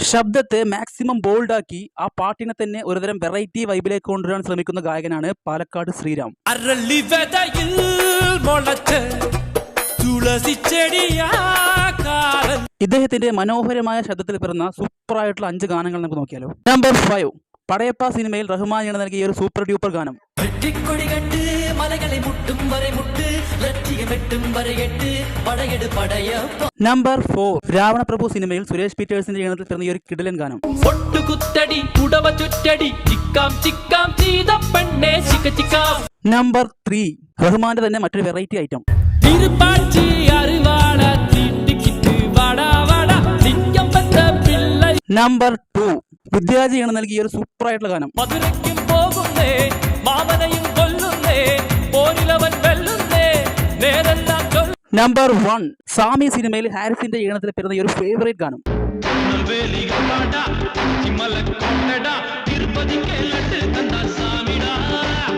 ശബ്ദത്തെ മാക്സിമം ബോൾഡാക്കി ആ പാട്ടിനെ തന്നെ ഒരുതരം വെറൈറ്റി വൈബിലേക്ക് കൊണ്ടുവരാൻ ശ്രമിക്കുന്ന ഗായകനാണ് പാലക്കാട് ശ്രീരാം. ഇദ്ദേഹത്തിന്റെ മനോഹരമായ ശബ്ദത്തിൽ പിറന്ന സൂപ്പറായിട്ടുള്ള 5 ഗാനങ്ങൾ നമുക്ക് നോക്കിയാലോ. നമ്പർ 5, പടയപ്പ സിനിമയിൽ റഹ്മാനാണ് നൽകിയ ഒരു സൂപ്പർ ഡ്യൂപ്പർ ഗാനം. നമ്പർ 4, രാവണപ്രഭു സിനിമയിൽ സുരേഷ് പീറ്റേഴ്സിന്റെ ഈണത്തിൽ പിറന്ന ഒരു കിടിലൻ ഗാനം. നമ്പർ 3, റഹ്മാന്റെ തന്നെ മറ്റൊരു വെറൈറ്റി ഐറ്റം. നമ്പർ 2, വിദ്യാജി ഈണം നൽകിയ ഒരു സൂപ്പർ ആയിട്ടുള്ള ഗാനം. നമ്പർ 1, സാമി സിനിമയിൽ ഹാരിസിന്റെ ഈണത്തിൽ പിറന്ന ഒരു ഫേവറേറ്റ് ഗാനം.